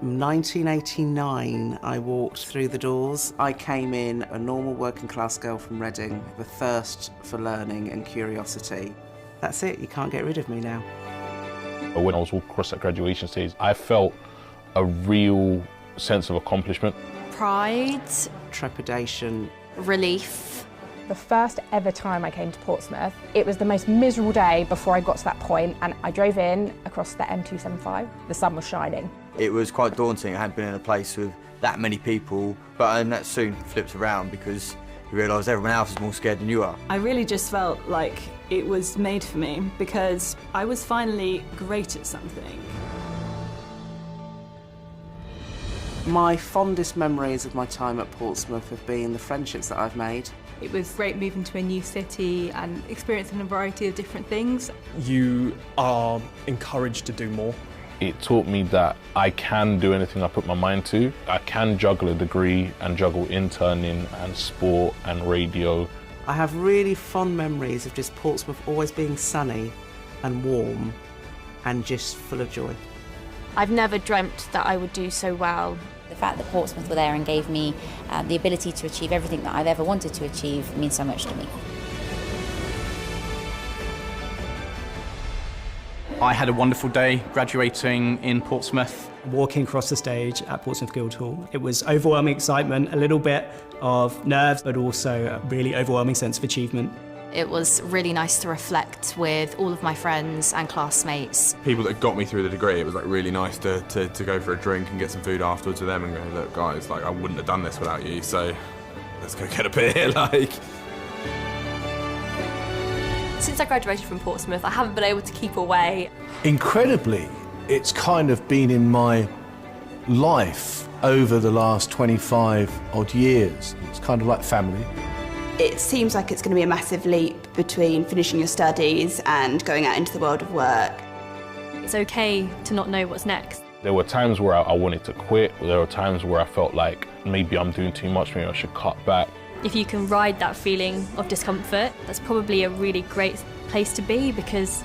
1989, I walked through the doors. I came in a normal working class girl from Reading, with a thirst for learning and curiosity. That's it, you can't get rid of me now. When I was walking across that graduation stage, I felt a real sense of accomplishment. Pride. Trepidation. Relief. The first ever time I came to Portsmouth, it was the most miserable day before I got to that point, and I drove in across the M275. The sun was shining. It was quite daunting. I hadn't been in a place with that many people, but that soon flipped around because you realise everyone else is more scared than you are. I really just felt like it was made for me because I was finally great at something. My fondest memories of my time at Portsmouth have been the friendships that I've made. It was great moving to a new city and experiencing a variety of different things. You are encouraged to do more. It taught me that I can do anything I put my mind to. I can juggle a degree and juggle interning and sport and radio. I have really fond memories of just Portsmouth always being sunny and warm and just full of joy. I've never dreamt that I would do so well. The fact that Portsmouth were there and gave me the ability to achieve everything that I've ever wanted to achieve means so much to me. I had a wonderful day graduating in Portsmouth. Walking across the stage at Portsmouth Guildhall, it was overwhelming excitement, a little bit of nerves, but also a really overwhelming sense of achievement. It was really nice to reflect with all of my friends and classmates. People that got me through the degree, it was like really nice to go for a drink and get some food afterwards with them and go, look guys, like I wouldn't have done this without you, so let's go get a beer, like. Since I graduated from Portsmouth, I haven't been able to keep away. Incredibly, it's kind of been in my life over the last 25 odd years. It's kind of like family. It seems like it's going to be a massive leap between finishing your studies and going out into the world of work. It's okay to not know what's next. There were times where I wanted to quit. There were times where I felt like maybe I'm doing too much, maybe I should cut back. If you can ride that feeling of discomfort, that's probably a really great place to be because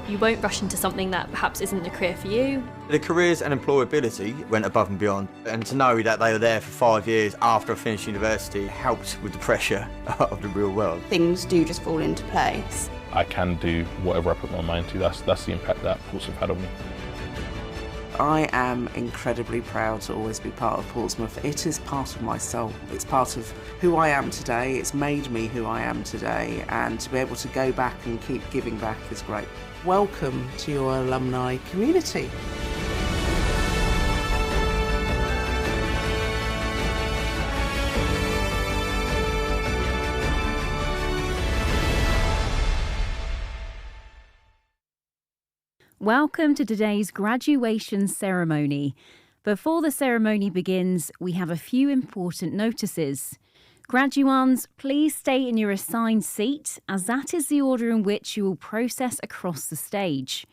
you won't rush into something that perhaps isn't the career for you. The careers and employability went above and beyond, and to know that they were there for 5 years after I finished university helped with the pressure of the real world. Things do just fall into place. I can do whatever I put my mind to. That's the impact that Portsmouth had on me. I am incredibly proud to always be part of Portsmouth. It is part of my soul. It's part of who I am today. It's made me who I am today, and to be able to go back and keep giving back is great. Welcome to your alumni community. Welcome to today's graduation ceremony. Before the ceremony begins, we have a few important notices. Graduands, please stay in your assigned seat, as that is the order in which you will process across the stage.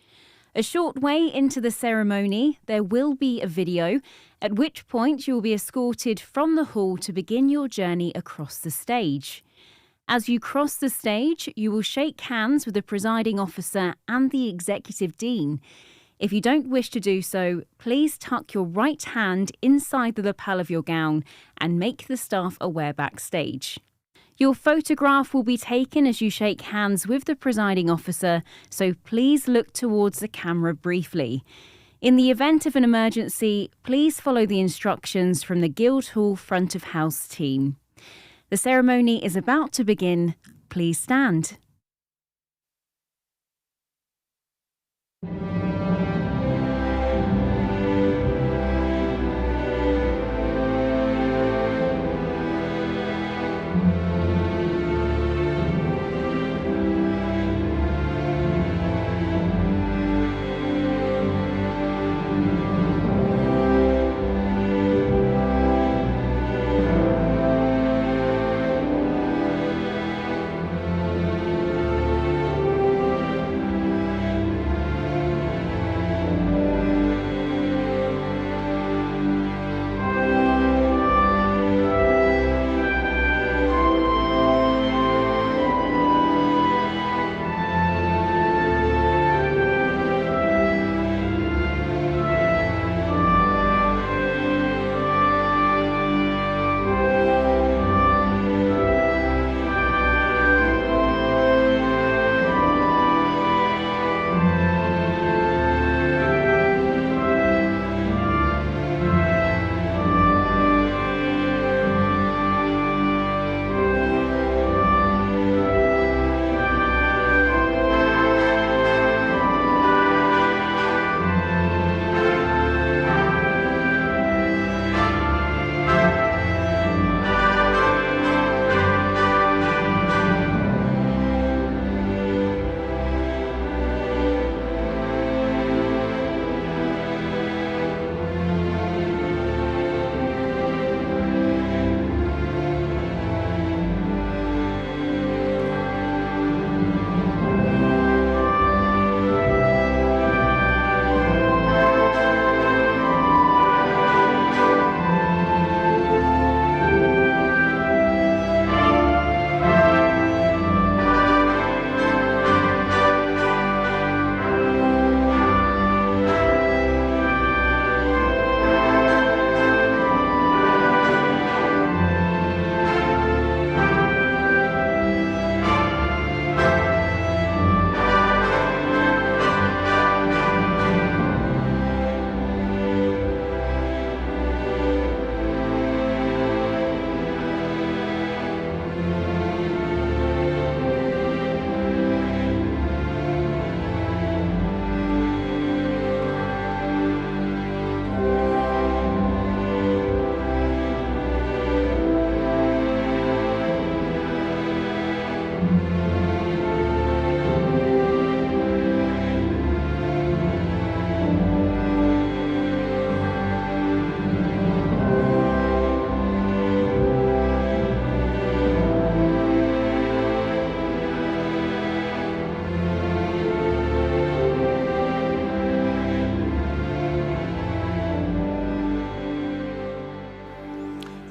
A short way into the ceremony, there will be a video, at which point you will be escorted from the hall to begin your journey across the stage. As you cross the stage, you will shake hands with the presiding officer and the executive dean. If you don't wish to do so, please tuck your right hand inside the lapel of your gown and make the staff aware backstage. Your photograph will be taken as you shake hands with the presiding officer, so please look towards the camera briefly. In the event of an emergency, please follow the instructions from the Guildhall front of house team. The ceremony is about to begin. Please stand.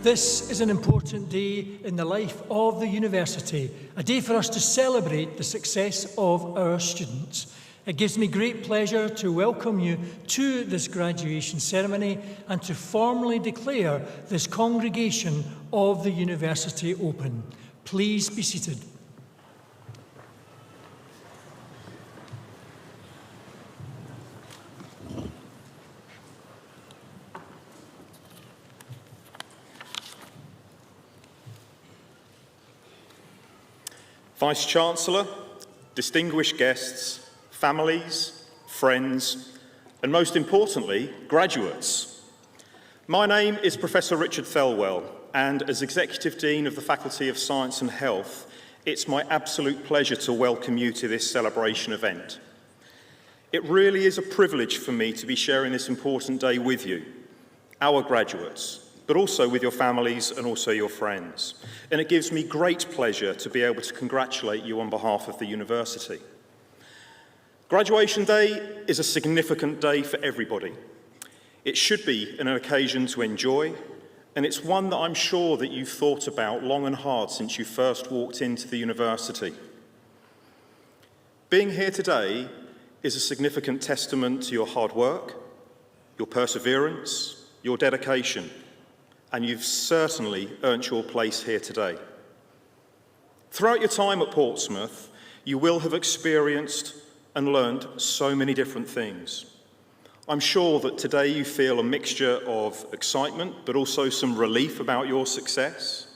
This is an important day in the life of the university, a day for us to celebrate the success of our students. It gives me great pleasure to welcome you to this graduation ceremony and to formally declare this congregation of the university open. Please be seated. Vice-Chancellor, distinguished guests, families, friends, and most importantly, graduates. My name is Professor Richard Thelwell, and as Executive Dean of the Faculty of Science and Health, it's my absolute pleasure to welcome you to this celebration event. It really is a privilege for me to be sharing this important day with you, our graduates, but also with your families and also your friends. And it gives me great pleasure to be able to congratulate you on behalf of the university. Graduation Day is a significant day for everybody. It should be an occasion to enjoy, and it's one that I'm sure that you've thought about long and hard since you first walked into the university. Being here today is a significant testament to your hard work, your perseverance, your dedication, and you've certainly earned your place here today. Throughout your time at Portsmouth, you will have experienced and learned so many different things. I'm sure that today you feel a mixture of excitement, but also some relief about your success,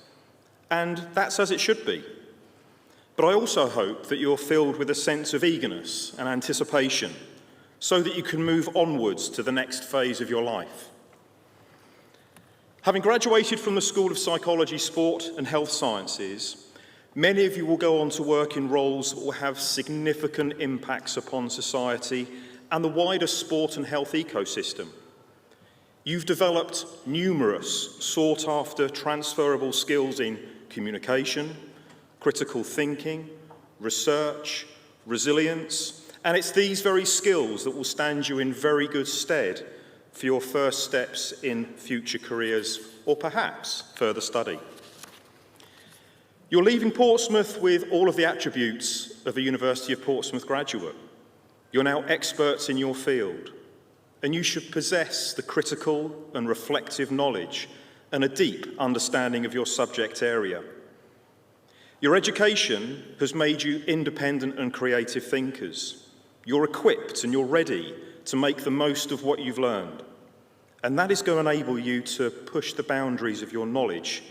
and that's as it should be. But I also hope that you're filled with a sense of eagerness and anticipation, so that you can move onwards to the next phase of your life. Having graduated from the School of Psychology, Sport and Health Sciences, many of you will go on to work in roles that will have significant impacts upon society and the wider sport and health ecosystem. You've developed numerous sought-after transferable skills in communication, critical thinking, research, resilience, and it's these very skills that will stand you in very good stead for your first steps in future careers or perhaps further study. You're leaving Portsmouth with all of the attributes of a University of Portsmouth graduate. You're now experts in your field, and you should possess the critical and reflective knowledge and a deep understanding of your subject area. Your education has made you independent and creative thinkers. You're equipped and you're ready to make the most of what you've learned. And that is going to enable you to push the boundaries of your knowledge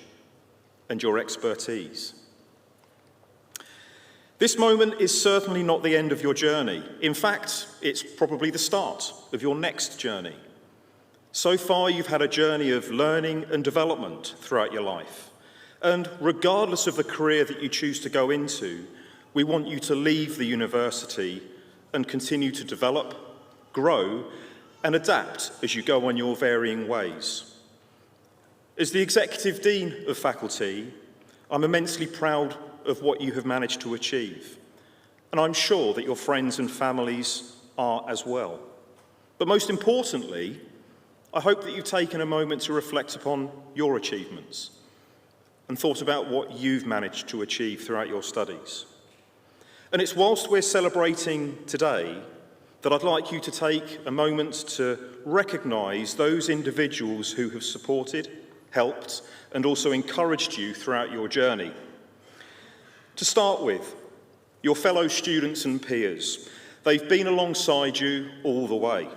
and your expertise. This moment is certainly not the end of your journey. In fact, it's probably the start of your next journey. So far, you've had a journey of learning and development throughout your life. And regardless of the career that you choose to go into, we want you to leave the university and continue to develop, grow, and adapt as you go on your varying ways. As the Executive Dean of Faculty, I'm immensely proud of what you have managed to achieve, and I'm sure that your friends and families are as well. But most importantly, I hope that you've taken a moment to reflect upon your achievements and thought about what you've managed to achieve throughout your studies. And it's whilst we're celebrating today that I'd like you to take a moment to recognise those individuals who have supported, helped, and also encouraged you throughout your journey. To start with, your fellow students and peers. They've been alongside you all the way.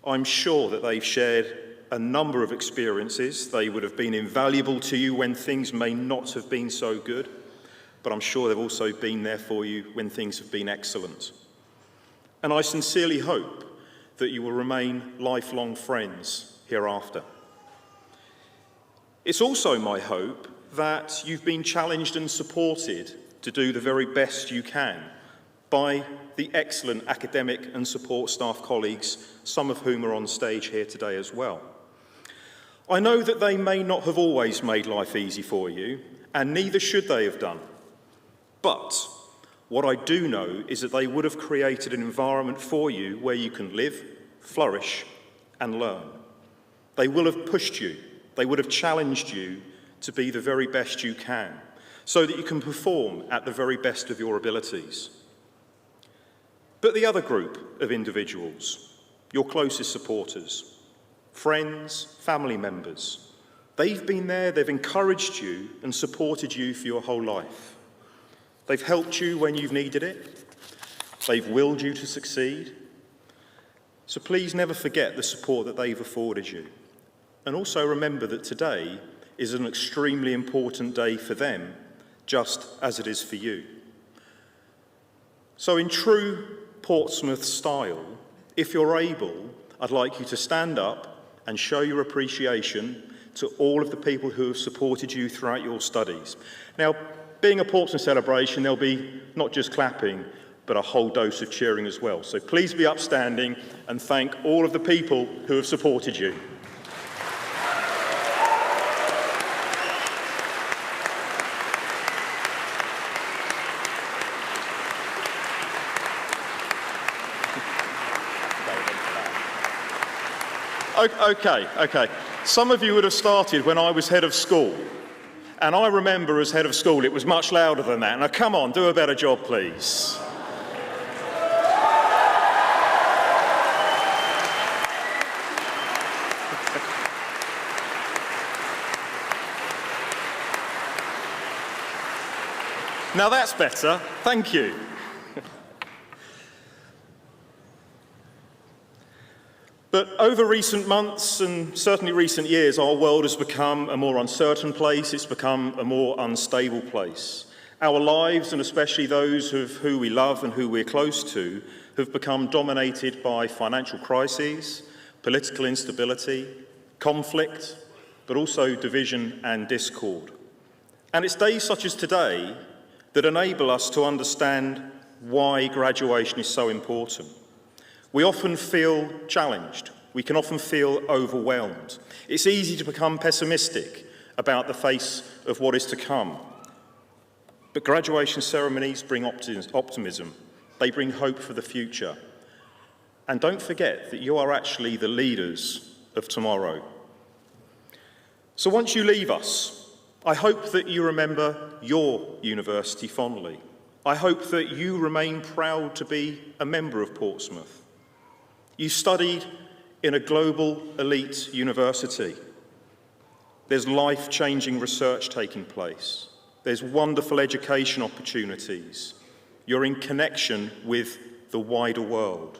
I'm sure that they've shared a number of experiences. They would have been invaluable to you when things may not have been so good, but I'm sure they've also been there for you when things have been excellent. And I sincerely hope that you will remain lifelong friends hereafter. It's also my hope that you've been challenged and supported to do the very best you can by the excellent academic and support staff colleagues, some of whom are on stage here today as well. I know that they may not have always made life easy for you, and neither should they have done. But what I do know is that they would have created an environment for you where you can live, flourish, and learn. They will have pushed you, They would have challenged you to be the very best you can, so that you can perform at the very best of your abilities. But the other group of individuals, your closest supporters, friends, family members, they've been there, they've encouraged you and supported you for your whole life. They've helped you when you've needed it. They've willed you to succeed. So please never forget the support that they've afforded you. And also remember that today is an extremely important day for them, just as it is for you. So in true Portsmouth style, if you're able, I'd like you to stand up and show your appreciation to all of the people who have supported you throughout your studies. Now, being a Portsmouth celebration, there'll be not just clapping, but a whole dose of cheering as well. So please be upstanding and thank all of the people who have supported you. Okay. Some of you would have started when I was head of school. And I remember as head of school, it was much louder than that. Now, come on, do a better job, please. Now that's better. Thank you. But over recent months and certainly recent years, our world has become a more uncertain place. It's become a more unstable place. Our lives, and especially those of who we love and who we're close to, have become dominated by financial crises, political instability, conflict, but also division and discord. And it's days such as today that enable us to understand why graduation is so important. We often feel challenged. We can often feel overwhelmed. It's easy to become pessimistic about the face of what is to come. But graduation ceremonies bring optimism. They bring hope for the future. And don't forget that you are actually the leaders of tomorrow. So once you leave us, I hope that you remember your university fondly. I hope that you remain proud to be a member of Portsmouth. You studied in a global elite university. There's life-changing research taking place. There's wonderful education opportunities. You're in connection with the wider world.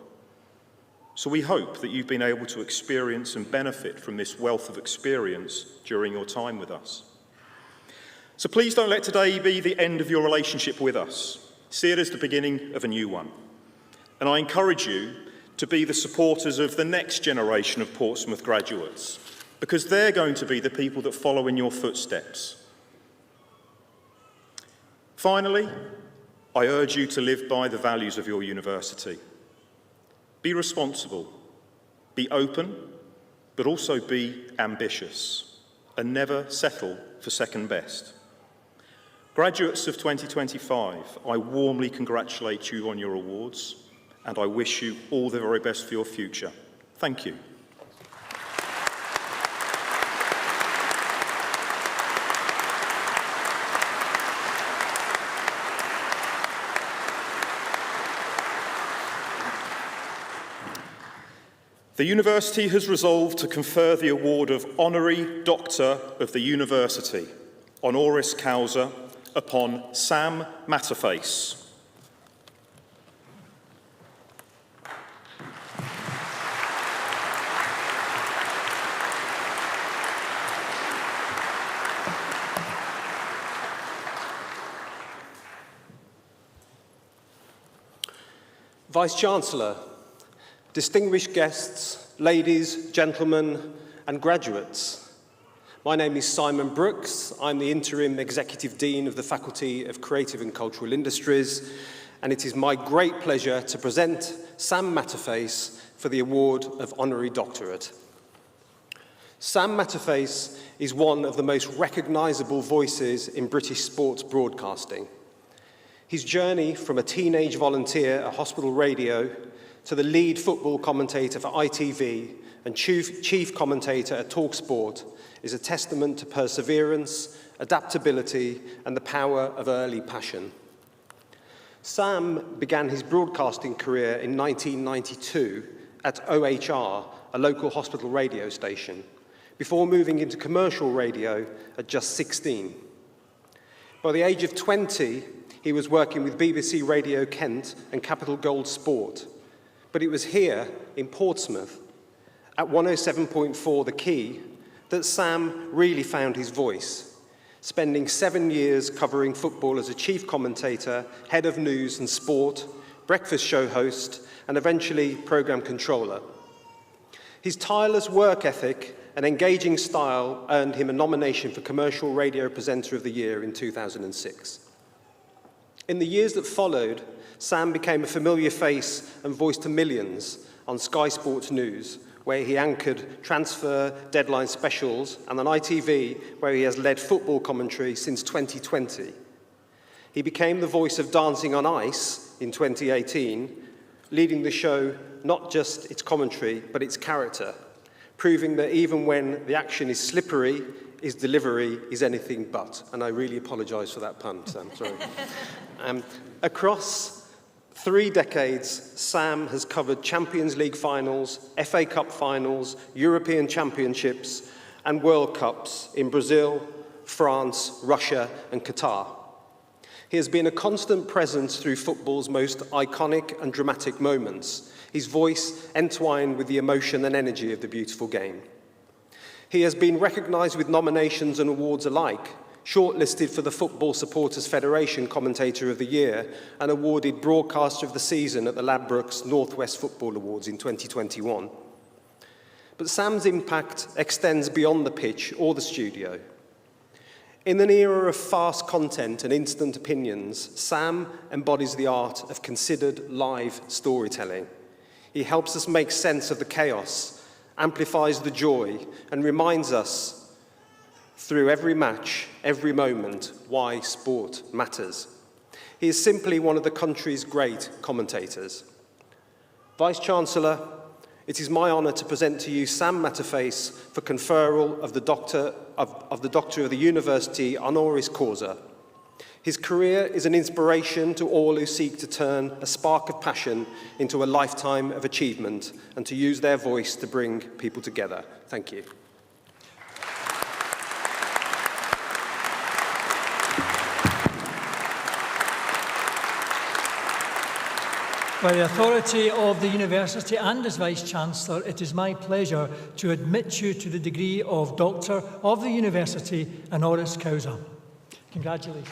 So we hope that you've been able to experience and benefit from this wealth of experience during your time with us. So please don't let today be the end of your relationship with us. See it as the beginning of a new one. And I encourage you to be the supporters of the next generation of Portsmouth graduates, because they're going to be the people that follow in your footsteps. Finally, I urge you to live by the values of your university. Be responsible, be open, but also be ambitious, and never settle for second best. Graduates of 2025, I warmly congratulate you on your awards, and I wish you all the very best for your future. Thank you. The university has resolved to confer the award of Honorary Doctor of the University, honoris causa, upon Sam Matterface. Vice-Chancellor, distinguished guests, ladies, gentlemen, and graduates, my name is Simon Brooks. I'm the Interim Executive Dean of the Faculty of Creative and Cultural Industries, and it is my great pleasure to present Sam Matterface for the award of Honorary Doctorate. Sam Matterface is one of the most recognisable voices in British sports broadcasting. His journey from a teenage volunteer at hospital radio to the lead football commentator for ITV and chief commentator at TalkSport is a testament to perseverance, adaptability, and the power of early passion. Sam began his broadcasting career in 1992 at OHR, a local hospital radio station, before moving into commercial radio at just 16. By the age of 20, he was working with BBC Radio Kent and Capital Gold Sport. But it was here, in Portsmouth, at 107.4 The Key, that Sam really found his voice, spending 7 years covering football as a chief commentator, head of news and sport, breakfast show host, and eventually programme controller. His tireless work ethic and engaging style earned him a nomination for Commercial Radio Presenter of the Year in 2006. In the years that followed, Sam became a familiar face and voice to millions on Sky Sports News, where he anchored transfer deadline specials, and on ITV, where he has led football commentary since 2020. He became the voice of Dancing on Ice in 2018, leading the show not just its commentary, but its character, proving that even when the action is slippery, his delivery is anything but. And I really apologise for that pun, Sam, sorry. Across 3 decades, Sam has covered Champions League finals, FA Cup finals, European Championships, and World Cups in Brazil, France, Russia, and Qatar. He has been a constant presence through football's most iconic and dramatic moments, his voice entwined with the emotion and energy of the beautiful game. He has been recognised with nominations and awards alike, shortlisted for the Football Supporters Federation Commentator of the Year and awarded Broadcaster of the Season at the Ladbrokes North West Football Awards in 2021. But Sam's impact extends beyond the pitch or the studio. In an era of fast content and instant opinions, Sam embodies the art of considered live storytelling. He helps us make sense of the chaos, amplifies the joy, and reminds us through every match, every moment, why sport matters. He is simply one of the country's great commentators. Vice-Chancellor, it is my honour to present to you Sam Matterface for conferral of the Doctor of the University Honoris Causa. His career is an inspiration to all who seek to turn a spark of passion into a lifetime of achievement and to use their voice to bring people together. Thank you. By the authority of the University and as Vice-Chancellor, it is my pleasure to admit you to the degree of Doctor of the University Honoris Causa. Congratulations.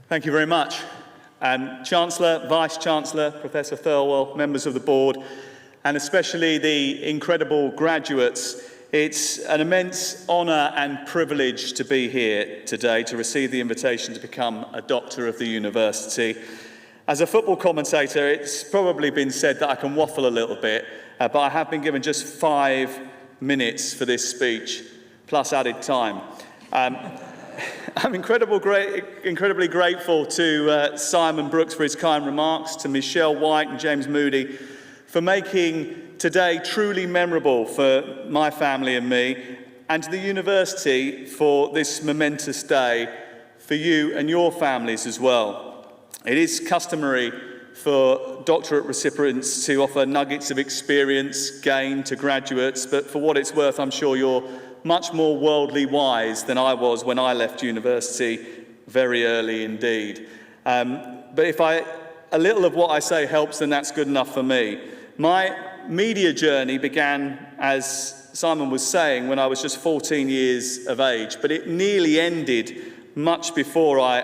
Thank you very much. Chancellor, Vice-Chancellor, Professor Thirlwell, members of the board, and especially the incredible graduates, it's an immense honour and privilege to be here today to receive the invitation to become a Doctor of the University. As a football commentator, it's probably been said that I can waffle a little bit, but I have been given just 5 minutes for this speech, plus added time. I'm incredibly grateful to Simon Brooks for his kind remarks, to Michelle White and James Moody for making today truly memorable for my family and me, and to the university for this momentous day for you and your families as well. It is customary for doctorate recipients to offer nuggets of experience gained to graduates, but for what it's worth, I'm sure you're much more worldly wise than I was when I left university very early indeed. But if a little of what I say helps, then that's good enough for me. My media journey began, as Simon was saying, when I was just 14 years of age, but it nearly ended much before I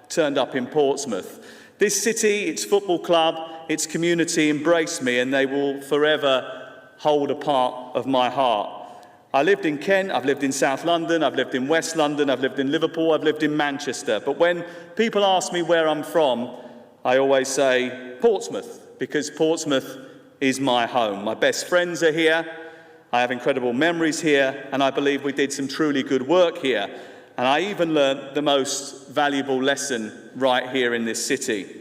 turned up in Portsmouth. This city, its football club, its community embrace me, and they will forever hold a part of my heart. I lived in Kent, I've lived in South London, I've lived in West London, I've lived in Liverpool, I've lived in Manchester. But when people ask me where I'm from, I always say Portsmouth, because Portsmouth is my home. My best friends are here, I have incredible memories here, and I believe we did some truly good work here. And I even learnt the most valuable lesson right here in this city.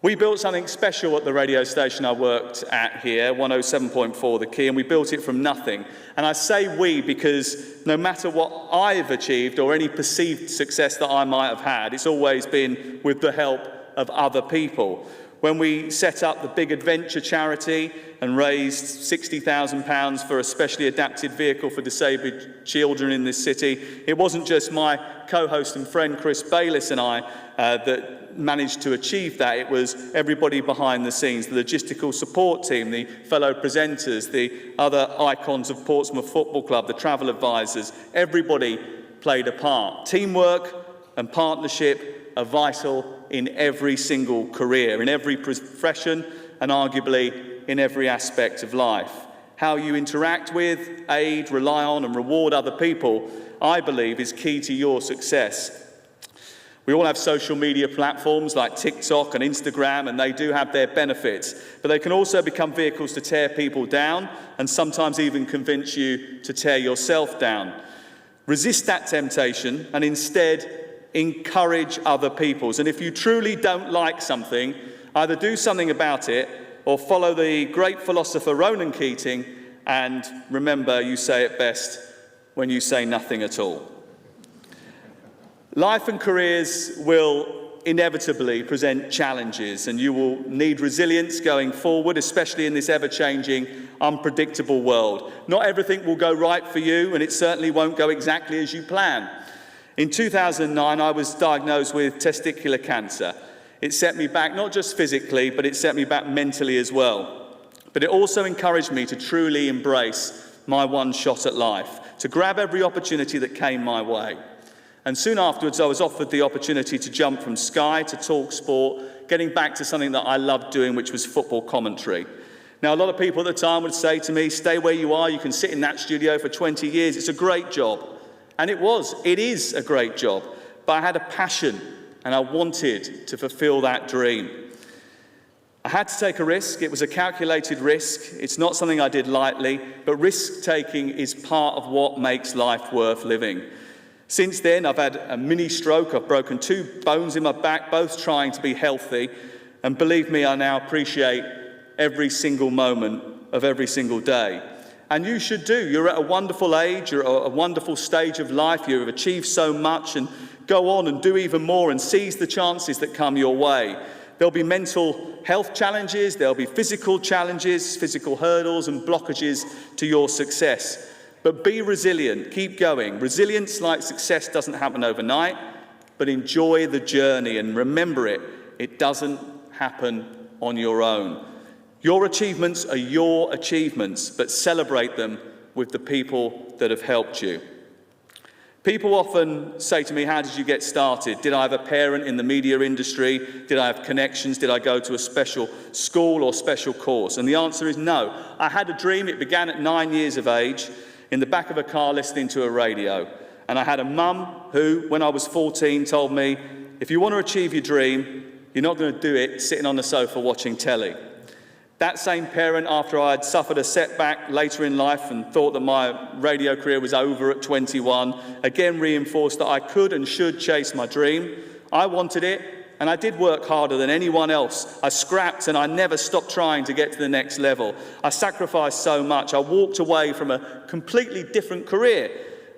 We built something special at the radio station I worked at here, 107.4 The Key, and we built it from nothing. And I say we because no matter what I've achieved or any perceived success that I might have had, it's always been with the help of other people. When we set up the Big Adventure charity and raised £60,000 for a specially adapted vehicle for disabled children in this city, it wasn't just my co-host and friend Chris Bayliss and I that managed to achieve that. It was everybody behind the scenes, the logistical support team, the fellow presenters, the other icons of Portsmouth Football Club, the travel advisors. Everybody played a part. Teamwork and partnership are vital in every single career, in every profession, and arguably in every aspect of life. How you interact with, aid, rely on and reward other people, I believe, is key to your success. We all have social media platforms like TikTok and Instagram, and they do have their benefits, but they can also become vehicles to tear people down and sometimes even convince you to tear yourself down. Resist that temptation and instead encourage other people's. And if you truly don't like something, either do something about it or follow the great philosopher Ronan Keating, and remember, you say it best when you say nothing at all. Life and careers will inevitably present challenges, and you will need resilience going forward, especially in this ever-changing, unpredictable world. Not everything will go right for you, and it certainly won't go exactly as you plan. In 2009, I was diagnosed with testicular cancer. It set me back not just physically, but it set me back mentally as well. But it also encouraged me to truly embrace my one shot at life, to grab every opportunity that came my way. And soon afterwards, I was offered the opportunity to jump from Sky to Talk Sport, getting back to something that I loved doing, which was football commentary. Now, a lot of people at the time would say to me, stay where you are, you can sit in that studio for 20 years, it's a great job. And it is a great job. But I had a passion, and I wanted to fulfill that dream. I had to take a risk. It was a calculated risk. It's not something I did lightly, but risk-taking is part of what makes life worth living. Since then, I've had a mini stroke. I've broken 2 bones in my back, both trying to be healthy. And believe me, I now appreciate every single moment of every single day. And you should do. You're at a wonderful age, you're at a wonderful stage of life, you've achieved so much, and go on and do even more and seize the chances that come your way. There'll be mental health challenges, there'll be physical challenges, physical hurdles and blockages to your success. But be resilient, keep going. Resilience, like success, doesn't happen overnight, but enjoy the journey and remember it doesn't happen on your own. Your achievements are your achievements, but celebrate them with the people that have helped you. People often say to me, how did you get started? Did I have a parent in the media industry? Did I have connections? Did I go to a special school or special course? And the answer is no. I had a dream. It began at 9 years of age in the back of a car listening to a radio. And I had a mum who, when I was 14, told me, if you want to achieve your dream, you're not going to do it sitting on the sofa watching telly. That same parent, after I had suffered a setback later in life and thought that my radio career was over at 21, again reinforced that I could and should chase my dream. I wanted it, and I did work harder than anyone else. I scrapped and I never stopped trying to get to the next level. I sacrificed so much. I walked away from a completely different career.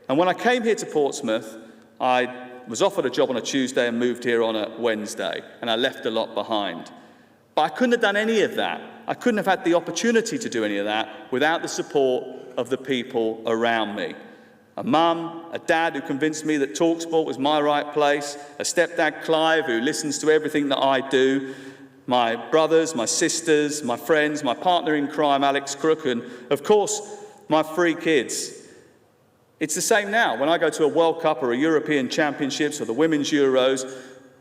And when I came here to Portsmouth, I was offered a job on a Tuesday and moved here on a Wednesday, and I left a lot behind. But I couldn't have done any of that. I couldn't have had the opportunity to do any of that without the support of the people around me. A mum, a dad who convinced me that TalkSport was my right place, a stepdad, Clive, who listens to everything that I do, my brothers, my sisters, my friends, my partner in crime, Alex Crook, and of course, my 3 kids. It's the same now. When I go to a World Cup or a European Championships or the Women's Euros,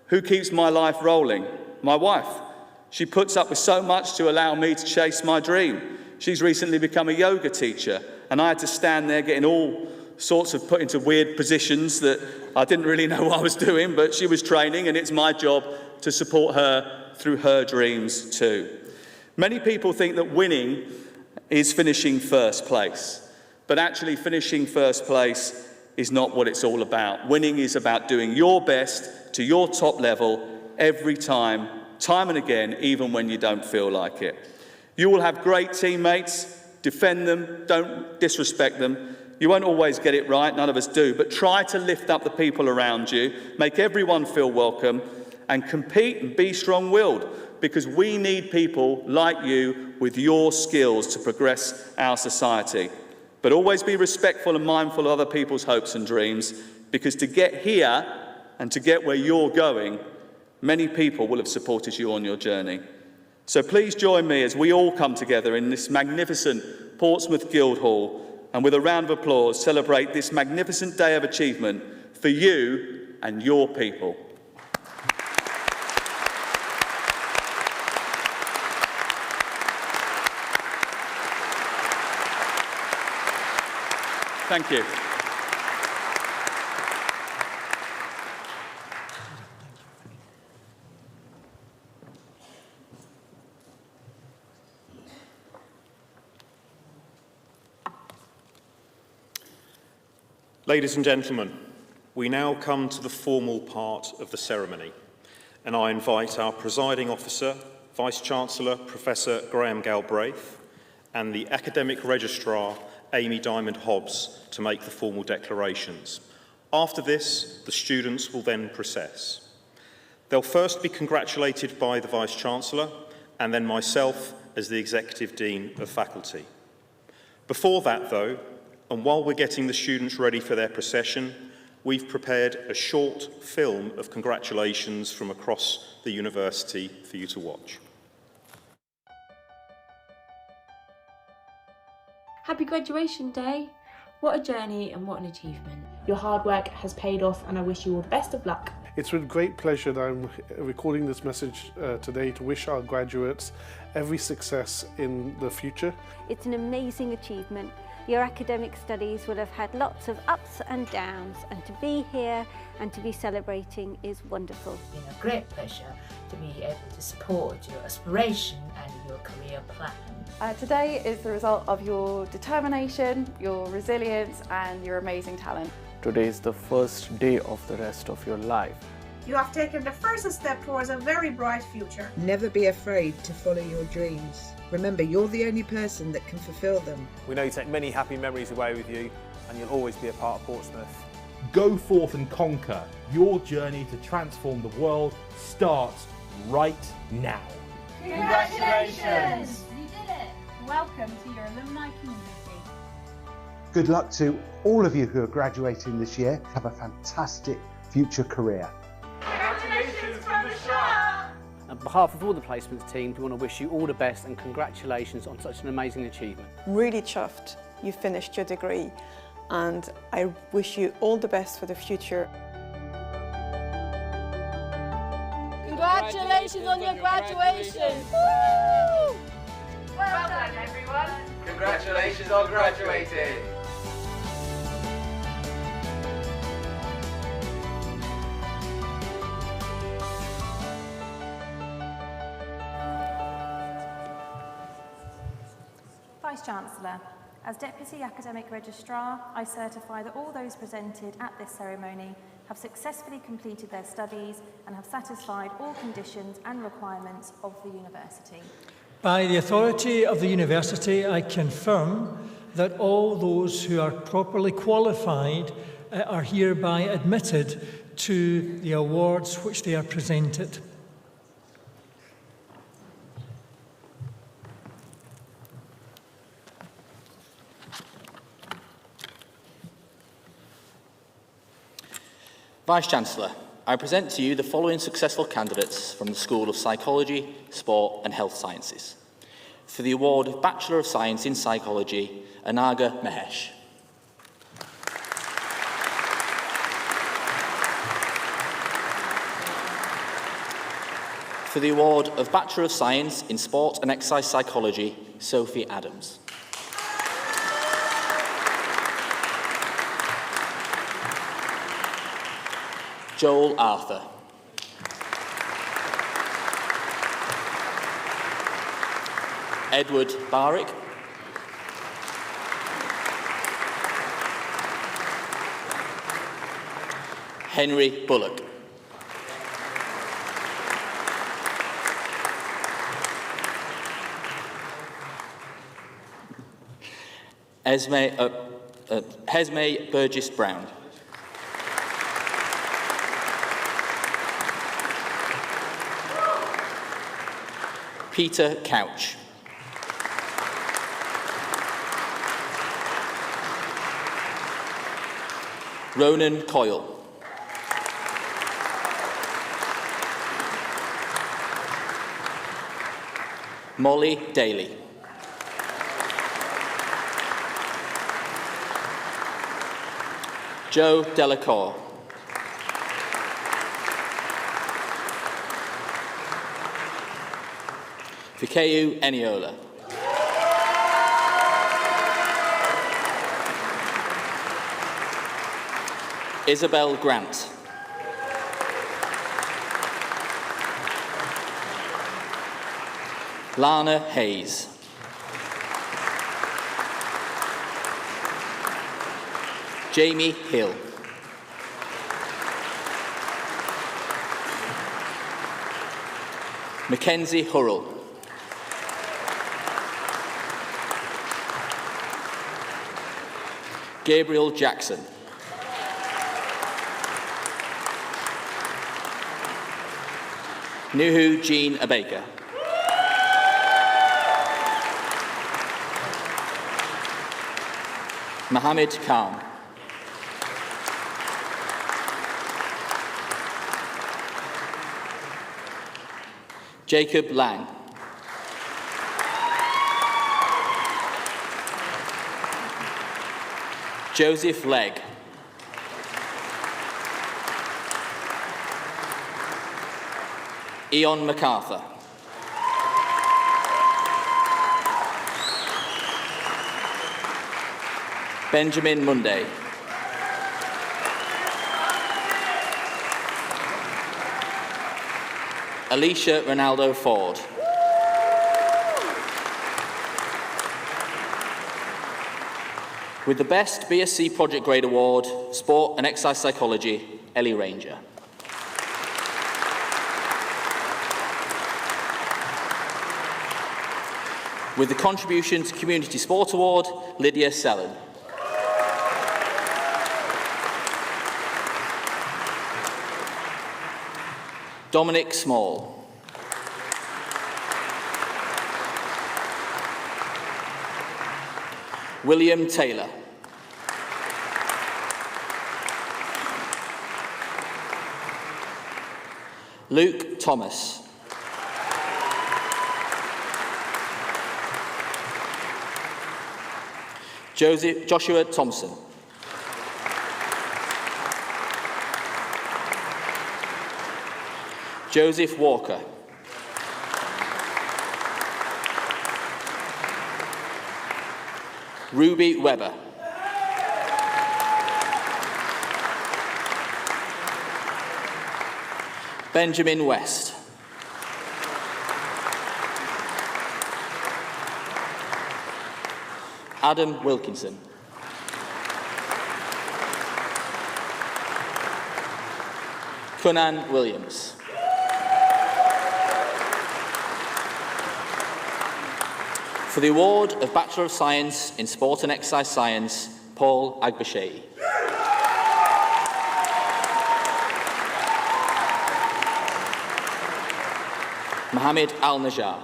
Who keeps my life rolling? My wife. She puts up with so much to allow me to chase my dream. She's recently become a yoga teacher, and I had to stand there getting all sorts of put into weird positions that I didn't really know what I was doing, but she was training, and it's my job to support her through her dreams too. Many people think that winning is finishing first place, but actually finishing first place is not what it's all about. Winning is about doing your best to your top level every time and again, even when you don't feel like it. You will have great teammates. Defend them, don't disrespect them. You won't always get it right, none of us do, but try to lift up the people around you, make everyone feel welcome, and compete and be strong-willed, because we need people like you with your skills to progress our society. But always be respectful and mindful of other people's hopes and dreams, because to get here and to get where you're going, many people will have supported you on your journey. So please join me as we all come together in this magnificent Portsmouth Guildhall and with a round of applause celebrate this magnificent day of achievement for you and your people. Thank you. Ladies and gentlemen, we now come to the formal part of the ceremony, and I invite our presiding officer, Vice-Chancellor Professor Graham Galbraith, and the Academic Registrar, Amy Diamond-Hobbs, to make the formal declarations. After this, the students will then process. They'll first be congratulated by the Vice-Chancellor, and then myself as the Executive Dean of Faculty. Before that, though, and while we're getting the students ready for their procession, we've prepared a short film of congratulations from across the university for you to watch. Happy graduation day. What a journey and what an achievement. Your hard work has paid off, and I wish you all the best of luck. It's with great pleasure that I'm recording this message today to wish our graduates every success in the future. It's an amazing achievement. Your academic studies will have had lots of ups and downs, and to be here and to be celebrating is wonderful. It's been a great pleasure to be able to support your aspiration and your career plan. Today is the result of your determination, your resilience and your amazing talent. Today is the first day of the rest of your life. You have taken the first step towards a very bright future. Never be afraid to follow your dreams. Remember, you're the only person that can fulfil them. We know you take many happy memories away with you, and you'll always be a part of Portsmouth. Go forth and conquer. Your journey to transform the world starts right now. Congratulations! You did it! Welcome to your alumni community. Good luck to all of you who are graduating this year. Have a fantastic future career. Congratulations from the shop! On behalf of all the placements team, we want to wish you all the best and congratulations on such an amazing achievement. Really chuffed you finished your degree, and I wish you all the best for the future. Congratulations on your graduation! Woo! Well done, everyone! Congratulations on graduating! Vice-Chancellor, as Deputy Academic Registrar, I certify that all those presented at this ceremony have successfully completed their studies and have satisfied all conditions and requirements of the university. By the authority of the university, I confirm that all those who are properly qualified are hereby admitted to the awards which they are presented. Vice-Chancellor, I present to you the following successful candidates from the School of Psychology, Sport and Health Sciences. For the award of Bachelor of Science in Psychology, Anaga Mahesh. For the award of Bachelor of Science in Sport and Exercise Psychology, Sophie Adams. Joel Arthur. Edward Barrick. Henry Bullock. Hesme Burgess Brown. Peter Couch. Ronan Coyle. Molly Daly. Joe Delacour. Fikeu Eniola. Isabel Grant. Lana Hayes. Jamie Hill. Mackenzie Hurrell. Gabriel Jackson. Nuhu Jean Abeka. Mohammed Khan. Jacob Lang. Joseph Legg. Eon MacArthur. Benjamin Munday. Alicia Ronaldo Ford. With the Best BSc Project Grade Award, Sport and Exercise Psychology, Ellie Ranger. With the Contribution to Community Sport Award, Lydia Sellen. Dominic Small. William Taylor. Luke Thomas. Joshua Thompson. Joseph Walker. Ruby Webber. Benjamin West. Adam Wilkinson. Kunan Williams. For the award of Bachelor of Science in Sport and Exercise Science, Paul Agbashei. Mohammed Al-Najjar.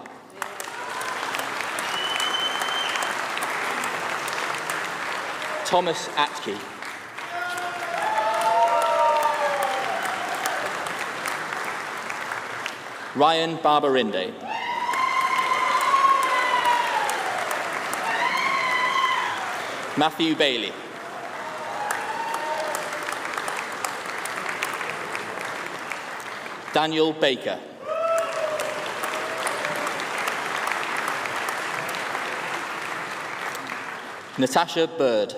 Thomas Atke. Ryan Barberinde. Matthew Bailey. Daniel Baker. Natasha Bird.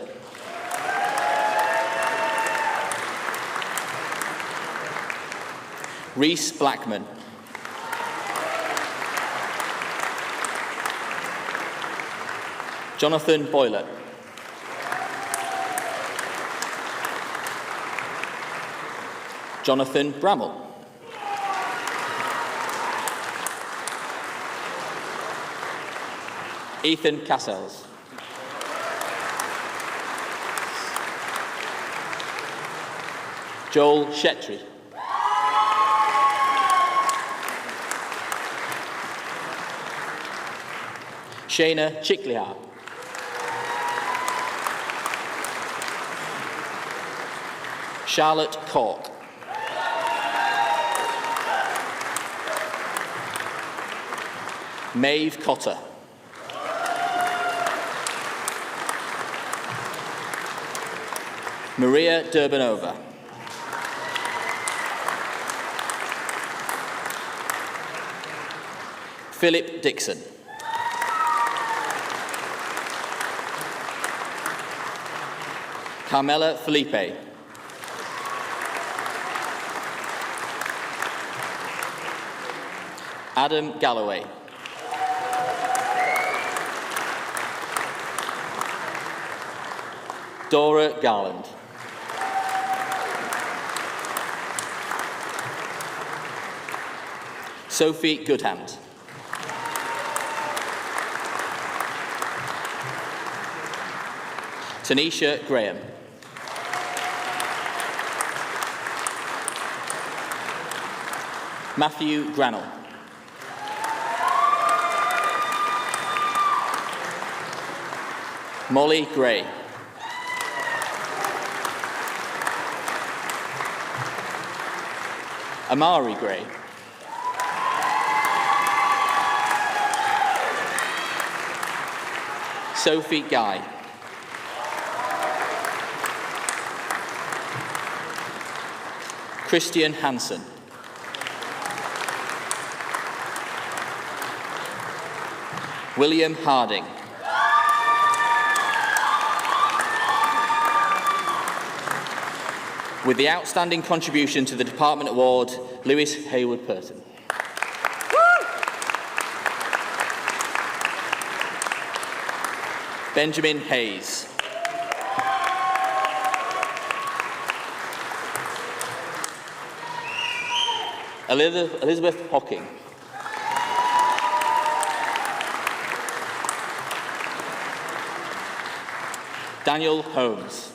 Reese Blackman. Jonathan Boylett. Jonathan Bramall. Ethan Cassells. Joel Shetry. Shayna Chicklihar. Charlotte Cork. Maeve Cotter. Maria Durbanova. Philip Dixon. Carmela Felipe. Adam Galloway. Dora Garland. Sophie Goodhand. Tanisha Graham. Matthew Granell. Molly Gray. Amari Gray. Sophie Guy. Christian Hansen. William Harding. With the outstanding contribution to the Department Award, Lewis Hayward-Purton. Benjamin Hayes. Elizabeth Hocking. Daniel Holmes.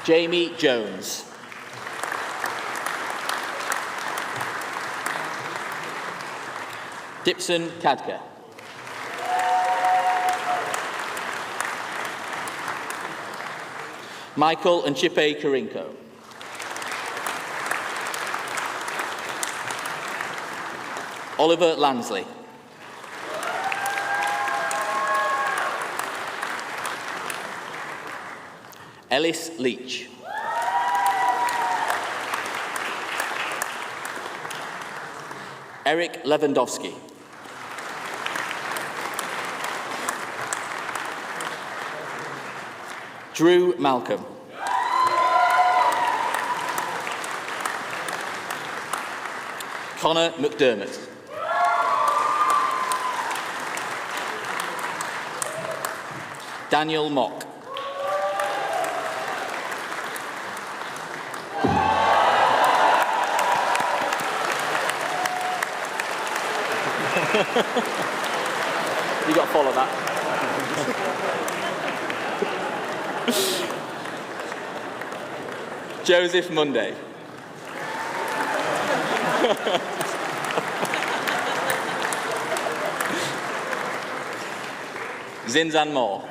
Jamie Jones. Dipson Kadka. Michael and Chipe Karinko. Oliver Lansley. Ellis Leach. Eric Lewandowski. Drew Malcolm. Connor McDermott. Daniel Mock. You got to follow that. Joseph Monday. Zinzan Moore.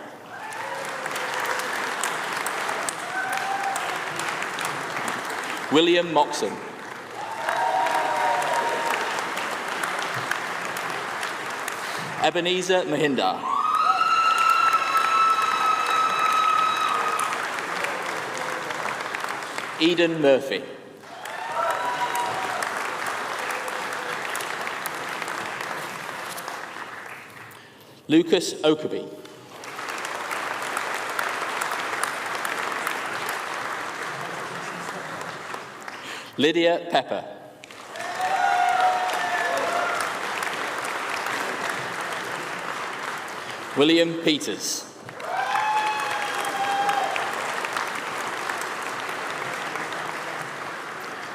William Moxon. Ebenezer Mahindar. Eden Murphy. Lucas Okaby. Lydia Pepper. William Peters.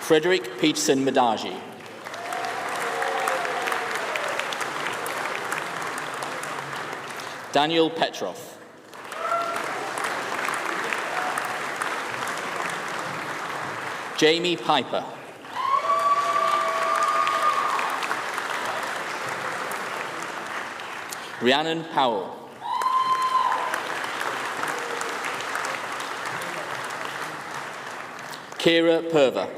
Frederick Peterson Madaji. Daniel Petrov. Jamie Piper. Rhiannon Powell. Kira Purva.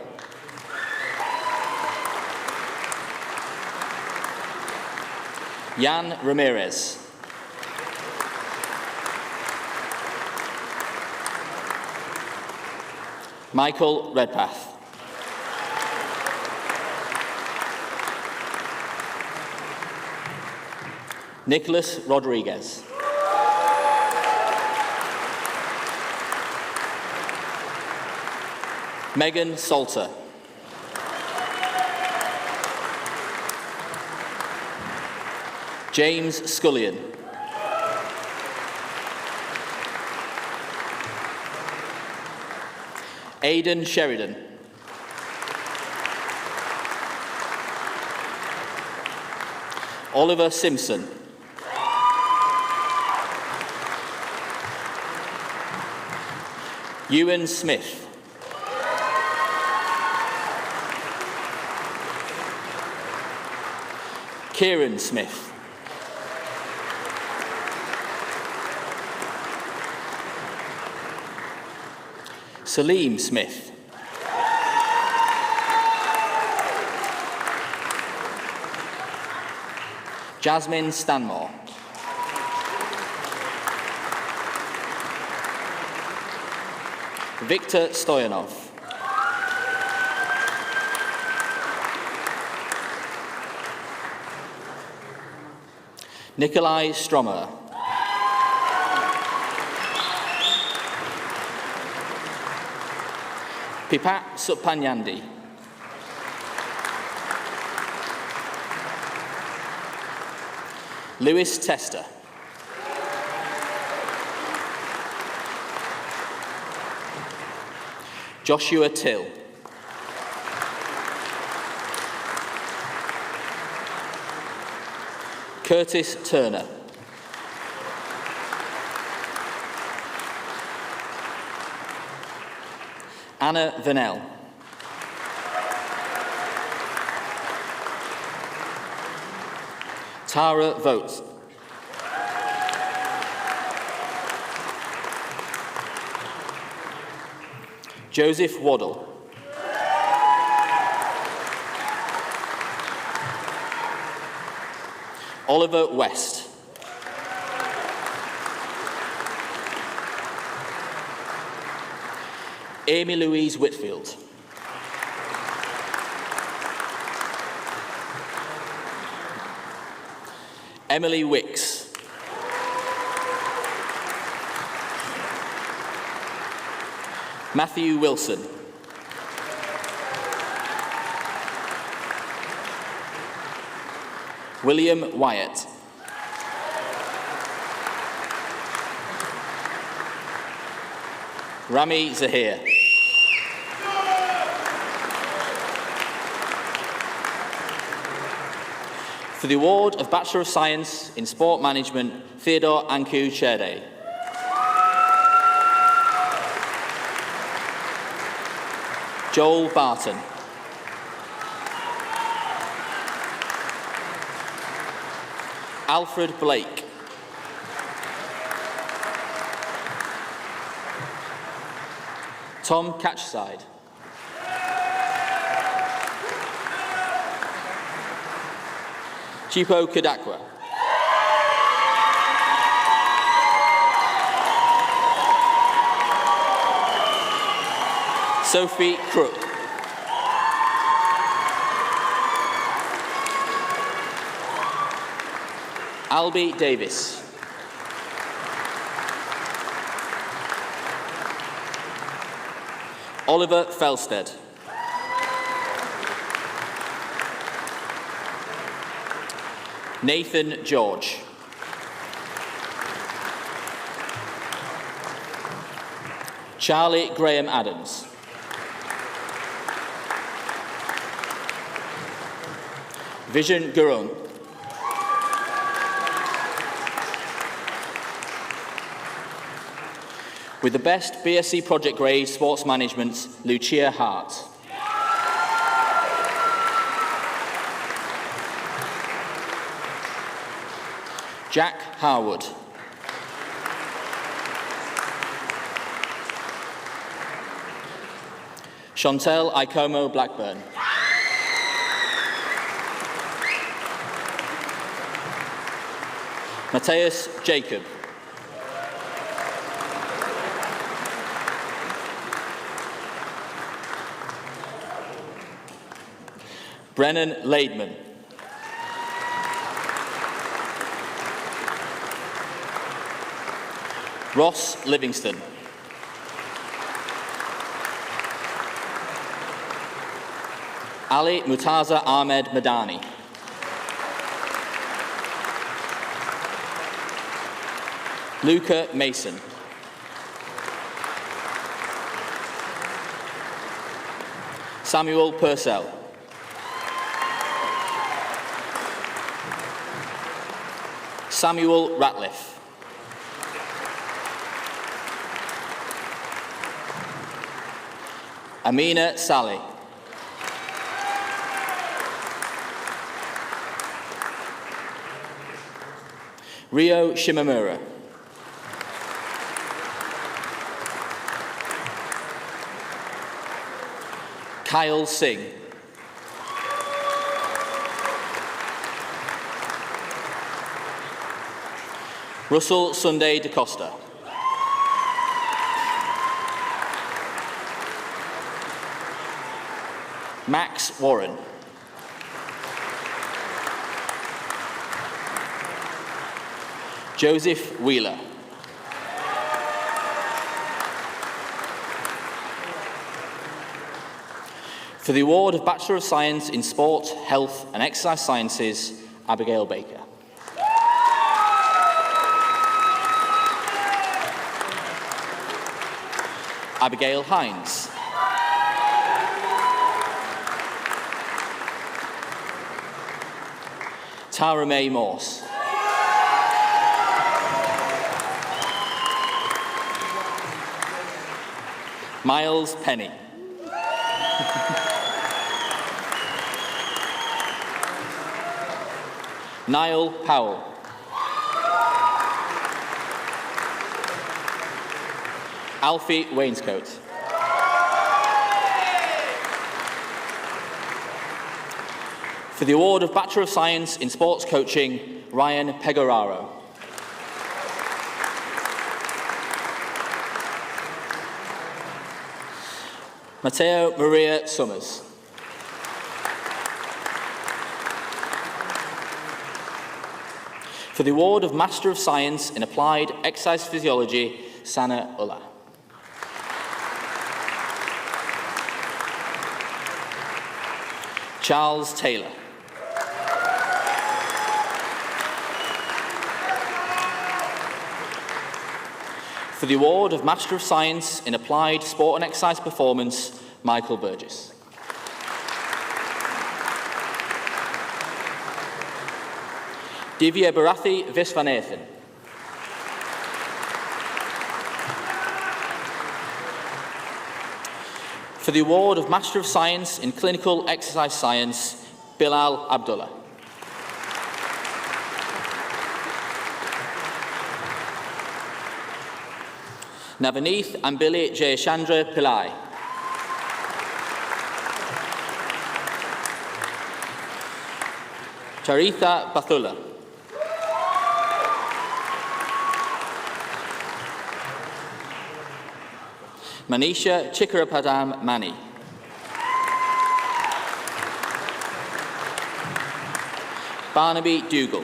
Jan Ramirez. Michael Redpath. Nicholas Rodriguez. Megan Salter. James Scullion. Aidan Sheridan. Oliver Simpson. Ewan Smith. Kieran Smith. Salim Smith. Jasmine Stanmore. Victor Stoyanov. Nikolai Stromer. Pipat Supanyandi. Lewis Tester. Joshua Till. Curtis Turner. Anna Vanel. Tara Vogt. Joseph Waddle. Oliver West. Amy Louise Whitfield. Emily Wicks. Matthew Wilson. William Wyatt. Rami Zahir. For the award of Bachelor of Science in Sport Management, Theodore Anku Cherde. Joel Barton. Alfred Blake. Tom Catchside. Chipo Kadakwa. Sophie Crook. Albie Davis. Oliver Felsted. Nathan George. Charlie Graham Adams. Vision Gurung. With the best BSc project grade, Sports Management, Lucia Hart. Jack Harwood. Chantel Ikomo Blackburn. Matthias Jacob. Brennan Laidman. Ross Livingston. Ali Mutaza Ahmed Madani. Luca Mason. Samuel Purcell. Samuel Ratliff. Amina Saleh. Rio Shimamura. Kyle Singh. Russell Sunday DaCosta. Max Warren. Joseph Wheeler. For the award of Bachelor of Science in Sport, Health and Exercise Sciences, Abigail Baker. Abigail Hines. Tara May Morse. Miles Penny. Niall Powell. Alfie Wainscoat. For the award of Bachelor of Science in Sports Coaching, Ryan Pegoraro. Matteo Maria Summers. For the award of Master of Science in Applied Exercise Physiology, Sana Ullah. Charles Taylor. For the award of Master of Science in Applied Sport and Exercise Performance, Michael Burgess. Divya Barathi Visvanathan. For the award of Master of Science in Clinical Exercise Science, Bilal Abdullah. Navaneeth Ambili Jayashandra Pillai. Charitha Bathula. Manisha Chikarapadam Mani. Barnaby Dougal.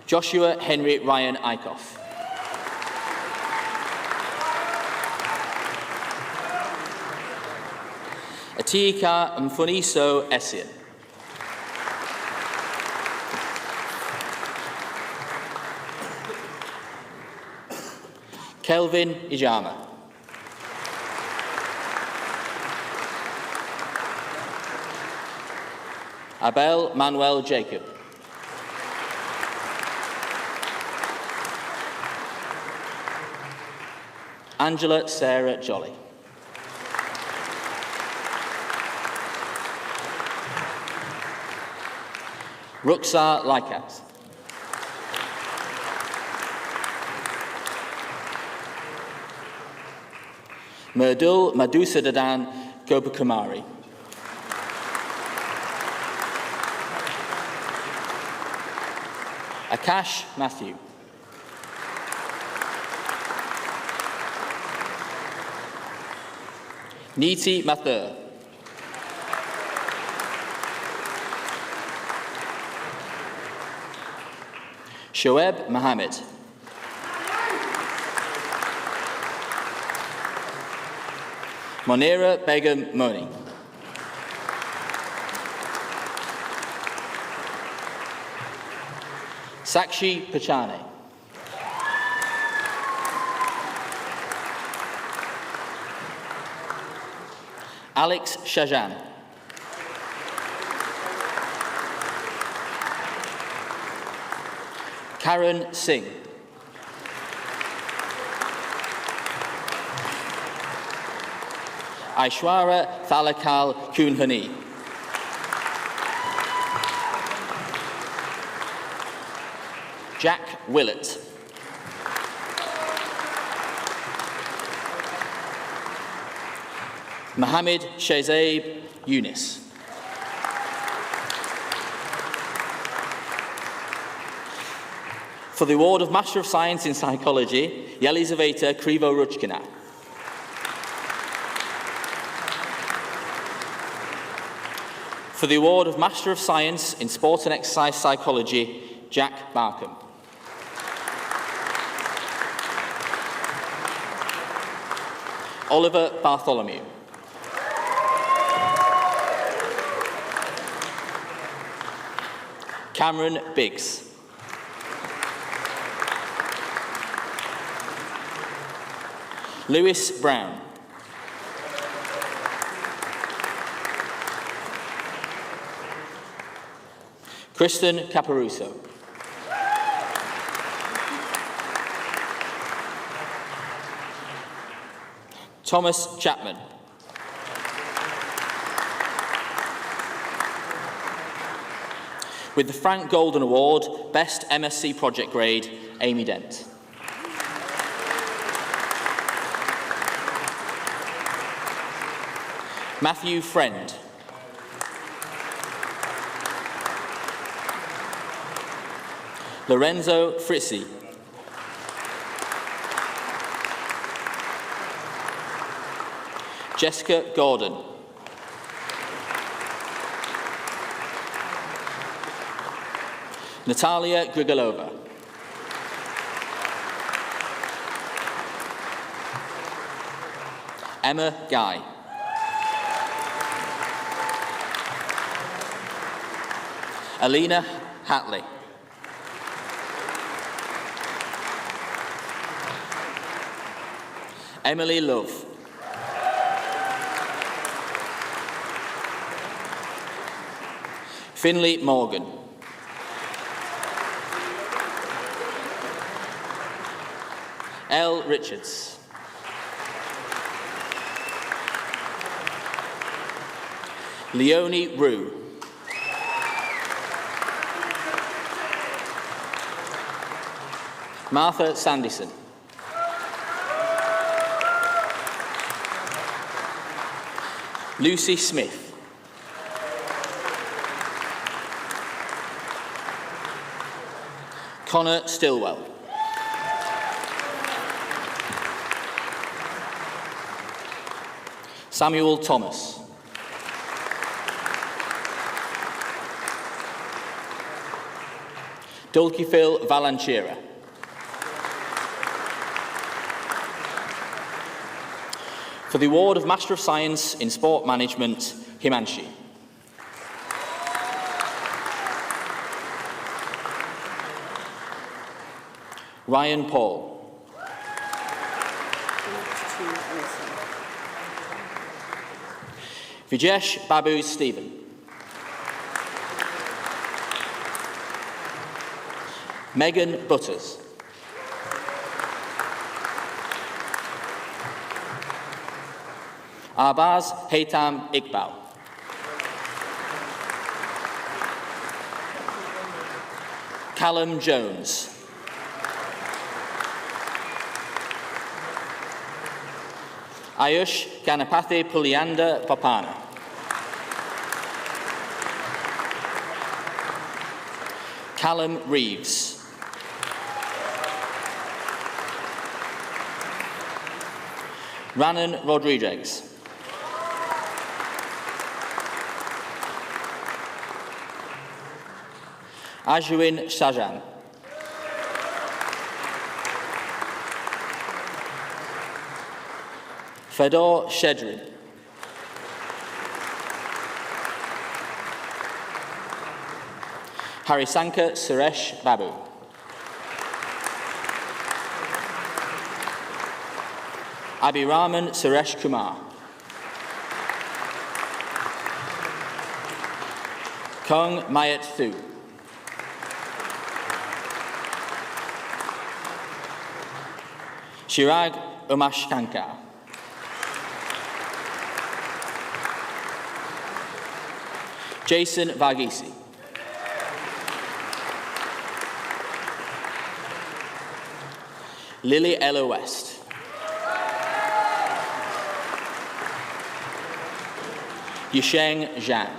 Joshua Henry Ryan Eichhoff. Atiika Mfuniso Essien. Kelvin Ijama. Abel Manuel Jacob. Angela Sarah Jolly. Ruxar Laikat. Merdul Madusadadan Gopakumari. Akash Matthew. Niti Mathur. Shoaib Mohammed. Monira Begum Moni. Sakshi Pachane. Alex Shajan. Karen Singh. Aishwara Thalakal Kunhani. Jack Willett. Mohammed Shehzaib Yunis. For the award of Master of Science in Psychology, Yelizaveta Krivo-Ruchkina. For the award of Master of Science in Sport and Exercise Psychology, Jack Barkham. Oliver Bartholomew. Cameron Biggs. Lewis Brown. Kristen Caparuso. Thomas Chapman. With the Frank Golden Award, Best MSc Project Grade, Amy Dent. Matthew Friend. Lorenzo Frizzi. Jessica Gordon. Natalia Grigolova. Emma Guy. Alina Hatley. Emily Love. Finley Morgan. Elle Richards. Leonie Rue. Martha Sandison. Lucy Smith. Connor Stillwell. Samuel Thomas. Dulcifil Valanchira. For the award of Master of Science in Sport Management, Himanshi. Ryan Paul. Vijesh Babu Stephen. Megan Butters. Arbaz Haytam Iqbal. Callum Jones. Ayush Ganapathy Pulianda Papana. Callum Reeves. Ranan Rodriguez. Ajwin Shajan. Fedor Shedrin. Harisankar Suresh Babu. Abhiraman Suresh Kumar. Kong Mayat Thu. Chirag Umashkankar. Jason Varghese. Lily Ella West. Yisheng Zhang.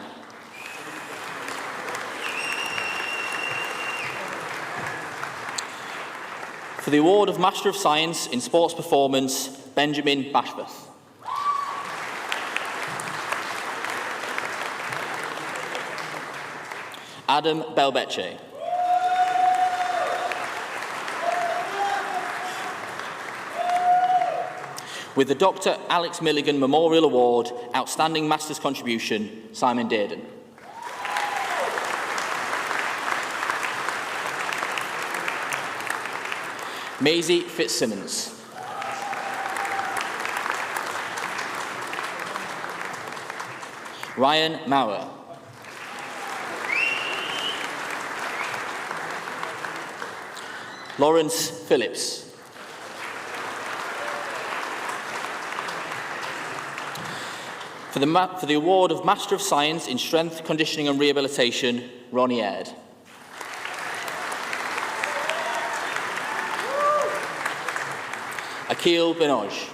For the award of Master of Science in Sports Performance, Benjamin Bashworth. Adam Belbeche. With the Dr. Alex Milligan Memorial Award, Outstanding Master's Contribution, Simon Dearden. Maisie Fitzsimmons. Ryan Maurer. Lawrence Phillips. For the award of Master of Science in Strength, Conditioning and Rehabilitation, Ronnie Aird. Akil Binoj.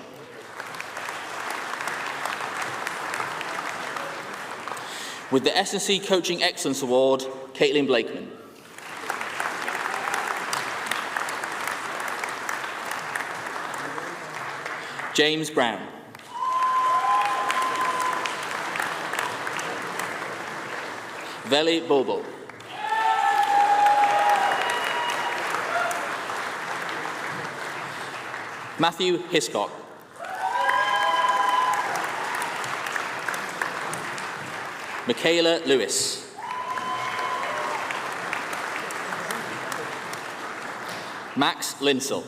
With the S&C Coaching Excellence Award, Caitlin Blakeman. James Brown. Veli Bulbul. Matthew Hiscock. Michaela Lewis. Max Linsell.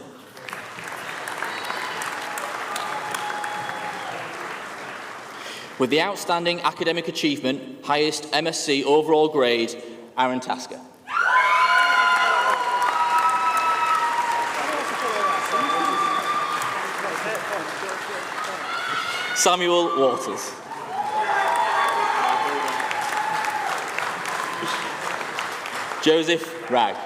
With the Outstanding Academic Achievement, highest MSc overall grade, Aaron Tasker. Samuel Waters. Joseph Ragg.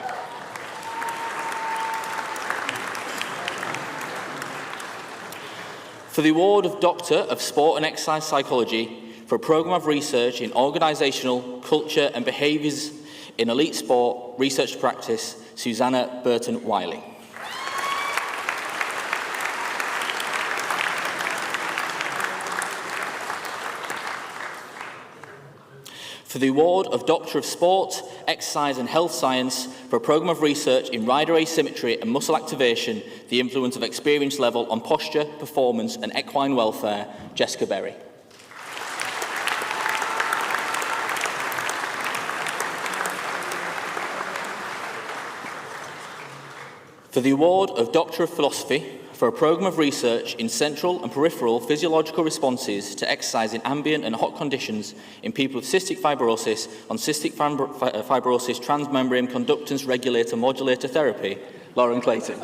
For the award of Doctor of Sport and Exercise Psychology for a programme of research in organisational, culture and behaviours in elite sport, research practice, Susanna Burton-Wiley. For the award of Doctor of Sport, Exercise and Health Science for a programme of research in rider asymmetry and muscle activation, the influence of experience level on posture, performance and equine welfare, Jessica Berry. For the award of Doctor of Philosophy for a programme of research in central and peripheral physiological responses to exercise in ambient and hot conditions in people with cystic fibrosis on cystic fibrosis transmembrane conductance regulator modulator therapy, Lauren Clayton.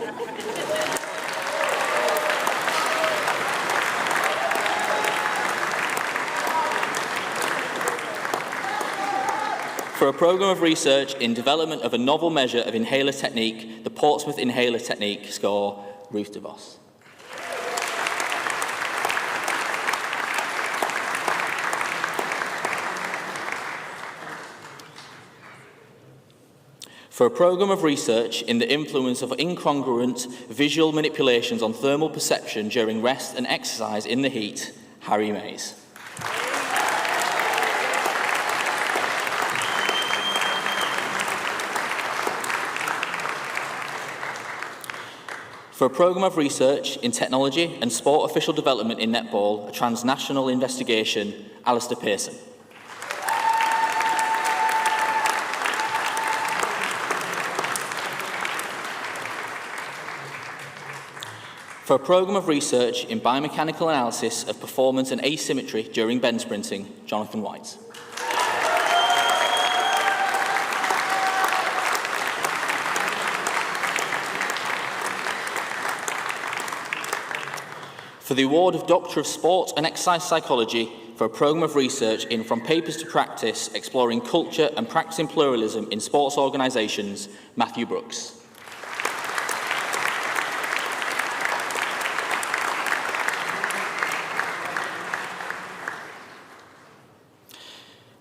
For a programme of research in development of a novel measure of inhaler technique, the Portsmouth Inhaler Technique score, Ruth DeVos. For a programme of research in the influence of incongruent visual manipulations on thermal perception during rest and exercise in the heat, Harry Mays. For a programme of research in technology and sport official development in netball, a transnational investigation, Alistair Pearson. For a programme of research in biomechanical analysis of performance and asymmetry during bend sprinting, Jonathan White. For the award of Doctor of Sport and Exercise Psychology for a programme of research in From Papers to Practice, exploring culture and practicing pluralism in sports organisations, Matthew Brooks.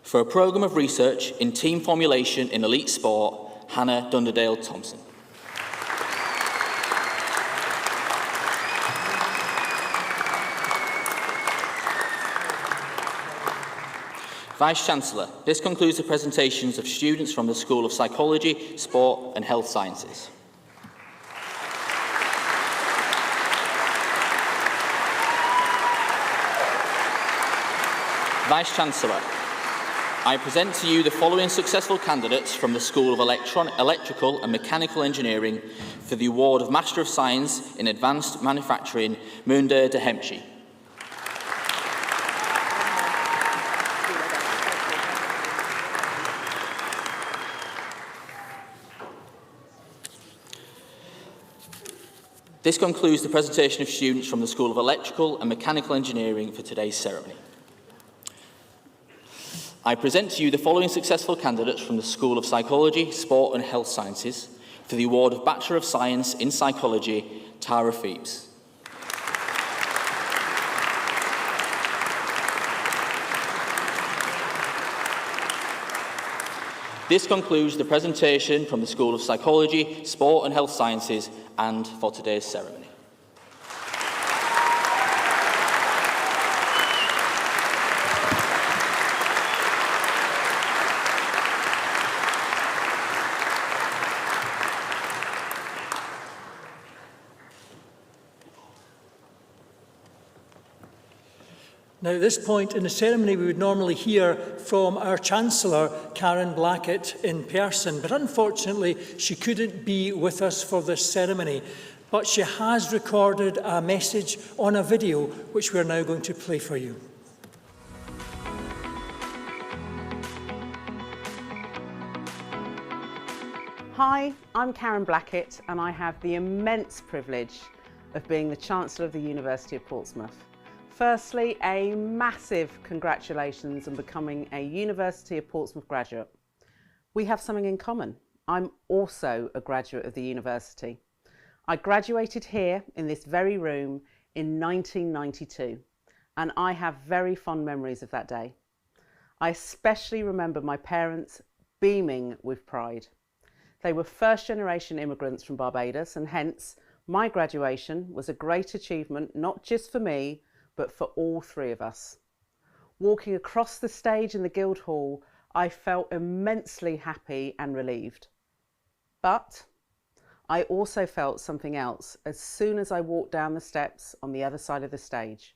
For a programme of research in team formulation in elite sport, Hannah Dunderdale Thompson. Vice-Chancellor, this concludes the presentations of students from the School of Psychology, Sport and Health Sciences. Vice-Chancellor, I present to you the following successful candidates from the School of Electrical and Mechanical Engineering for the award of Master of Science in Advanced Manufacturing, Munde de Hemschi. This concludes the presentation of students from the School of Electrical and Mechanical Engineering for today's ceremony. I present to you the following successful candidates from the School of Psychology, Sport and Health Sciences for the award of Bachelor of Science in Psychology, Tara Phoebes. This concludes the presentation from the School of Psychology, Sport and Health Sciences and for today's ceremony. Now, at this point in the ceremony, we would normally hear from our Chancellor, Karen Blackett, in person, but unfortunately, she couldn't be with us for this ceremony. But she has recorded a message on a video, which we're now going to play for you. Hi, I'm Karen Blackett, and I have the immense privilege of being the Chancellor of the University of Portsmouth. Firstly, a massive congratulations on becoming a University of Portsmouth graduate. We have something in common. I'm also a graduate of the university. I graduated here in this very room in 1992, and I have very fond memories of that day. I especially remember my parents beaming with pride. They were first-generation immigrants from Barbados, and hence my graduation was a great achievement, not just for me, but for all three of us. Walking across the stage in the Guildhall, I felt immensely happy and relieved. But I also felt something else as soon as I walked down the steps on the other side of the stage.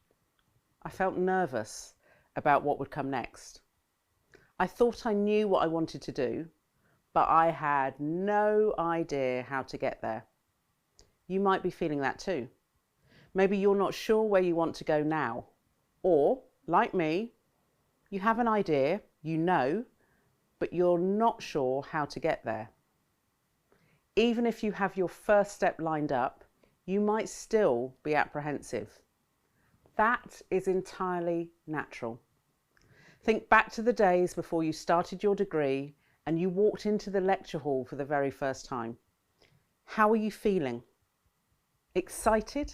I felt nervous about what would come next. I thought I knew what I wanted to do, but I had no idea how to get there. You might be feeling that too. Maybe you're not sure where you want to go now, or, like me, you have an idea, you know, but you're not sure how to get there. Even if you have your first step lined up, you might still be apprehensive. That is entirely natural. Think back to the days before you started your degree and you walked into the lecture hall for the very first time. How were you feeling? Excited,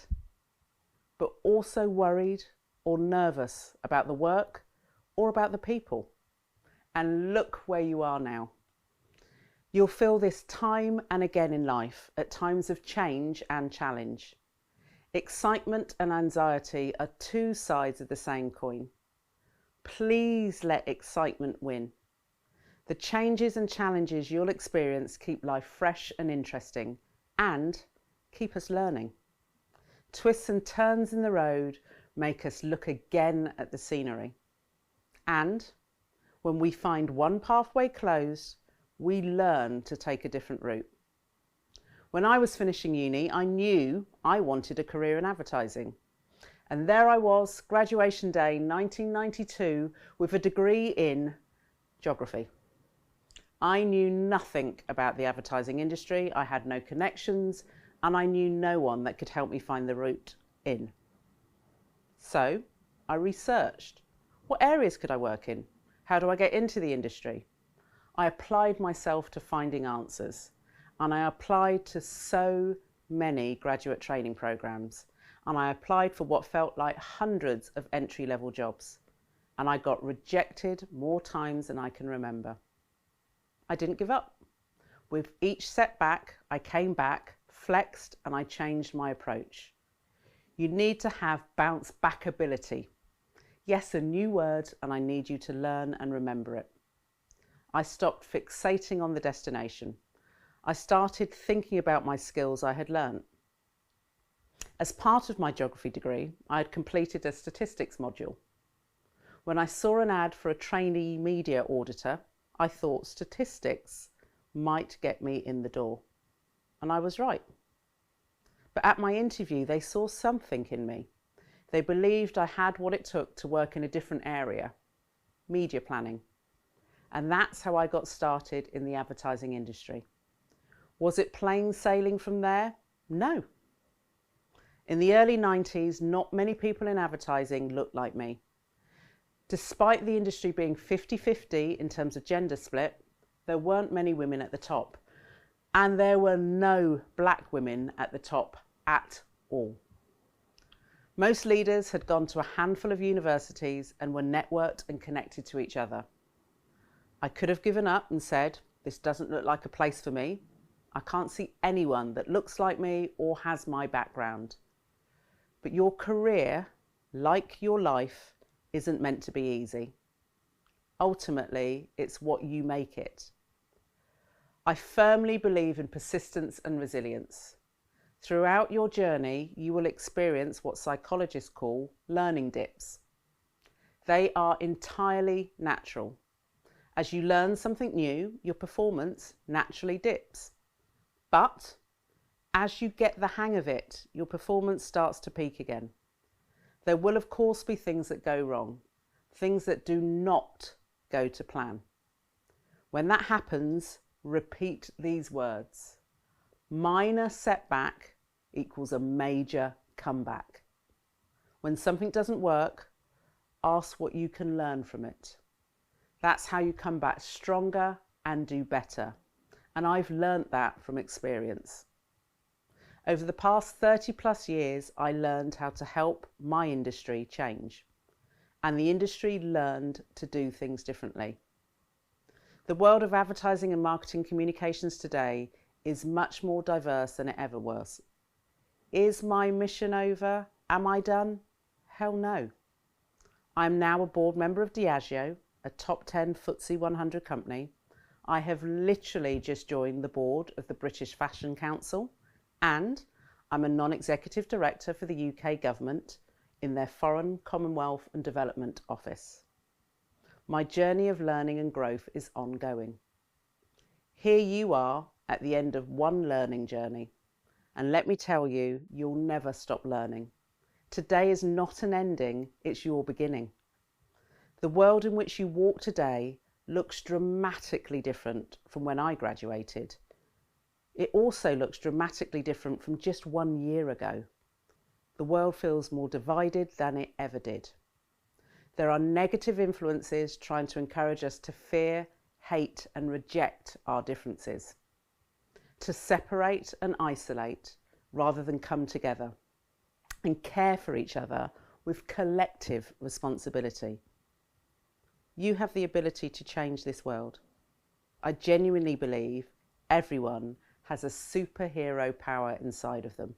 but also worried or nervous about the work or about the people? And look where you are now. You'll feel this time and again in life at times of change and challenge. Excitement and anxiety are two sides of the same coin. Please let excitement win. The changes and challenges you'll experience keep life fresh and interesting and keep us learning. Twists and turns in the road make us look again at the scenery. And when we find one pathway closed, we learn to take a different route. When I was finishing uni, I knew I wanted a career in advertising. And there I was, graduation day 1992, with a degree in geography. I knew nothing about the advertising industry, I had no connections, and I knew no one that could help me find the route in. So I researched. What areas could I work in? How do I get into the industry? I applied myself to finding answers, and I applied to so many graduate training programs, and I applied for what felt like hundreds of entry-level jobs, and I got rejected more times than I can remember. I didn't give up. With each setback, I came back, flexed, and I changed my approach. You need to have bounce back ability. Yes, a new word, and I need you to learn and remember it. I stopped fixating on the destination. I started thinking about my skills I had learned. As part of my geography degree, I had completed a statistics module. When I saw an ad for a trainee media auditor, I thought statistics might get me in the door. And I was right. But at my interview, they saw something in me. They believed I had what it took to work in a different area, media planning. And that's how I got started in the advertising industry. Was it plain sailing from there? No. In the early 90s, not many people in advertising looked like me. Despite the industry being 50-50 in terms of gender split, there weren't many women at the top. And there were no black women at the top at all. Most leaders had gone to a handful of universities and were networked and connected to each other. I could have given up and said, this doesn't look like a place for me. I can't see anyone that looks like me or has my background. But your career, like your life, isn't meant to be easy. Ultimately, it's what you make it. I firmly believe in persistence and resilience. Throughout your journey, you will experience what psychologists call learning dips. They are entirely natural. As you learn something new, your performance naturally dips. But as you get the hang of it, your performance starts to peak again. There will, of course, be things that go wrong, things that do not go to plan. When that happens, repeat these words. Minor setback equals a major comeback. When something doesn't work, ask what you can learn from it. That's how you come back stronger and do better. And I've learnt that from experience. Over the past 30+ years, I learned how to help my industry change. And the industry learned to do things differently. The world of advertising and marketing communications today is much more diverse than it ever was. Is my mission over? Am I done? Hell no. I'm now a board member of Diageo, a top 10 FTSE 100 company. I have literally just joined the board of the British Fashion Council, and I'm a non-executive director for the UK government in their Foreign, Commonwealth and Development Office. My journey of learning and growth is ongoing. Here you are at the end of one learning journey, and let me tell you, you'll never stop learning. Today is not an ending, it's your beginning. The world in which you walk today looks dramatically different from when I graduated. It also looks dramatically different from just 1 year ago. The world feels more divided than it ever did. There are negative influences trying to encourage us to fear, hate and reject our differences, to separate and isolate rather than come together and care for each other with collective responsibility. You have the ability to change this world. I genuinely believe everyone has a superhero power inside of them.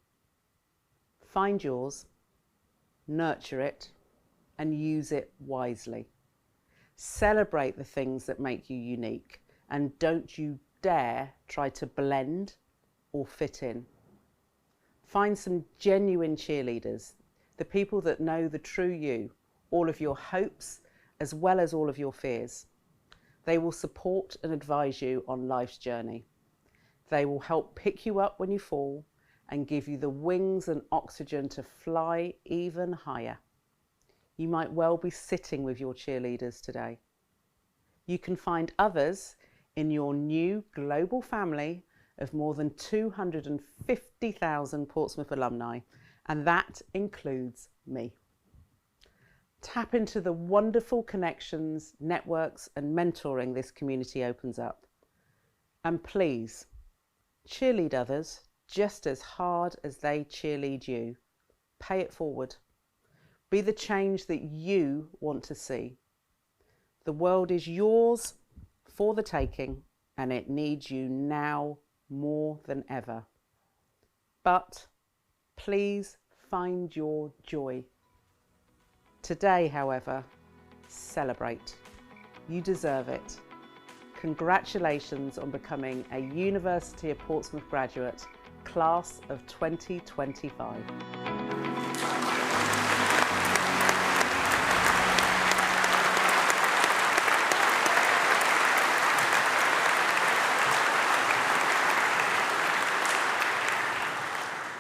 Find yours, nurture it, and use it wisely. Celebrate the things that make you unique, and don't you dare try to blend or fit in. Find some genuine cheerleaders, the people that know the true you, all of your hopes, as well as all of your fears. They will support and advise you on life's journey. They will help pick you up when you fall and give you the wings and oxygen to fly even higher. You might well be sitting with your cheerleaders today. You can find others in your new global family of more than 250,000 Portsmouth alumni, and that includes me. Tap into the wonderful connections, networks and mentoring this community opens up. And please, cheerlead others just as hard as they cheerlead you. Pay it forward. Be the change that you want to see. The world is yours for the taking, and it needs you now more than ever. But please find your joy. Today, however, celebrate. You deserve it. Congratulations on becoming a University of Portsmouth graduate, class of 2025.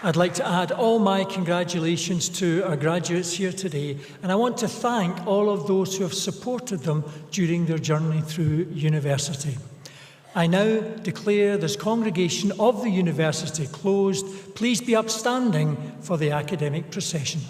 I'd like to add all my congratulations to our graduates here today, and I want to thank all of those who have supported them during their journey through university. I now declare this congregation of the university closed. Please be upstanding for the academic procession.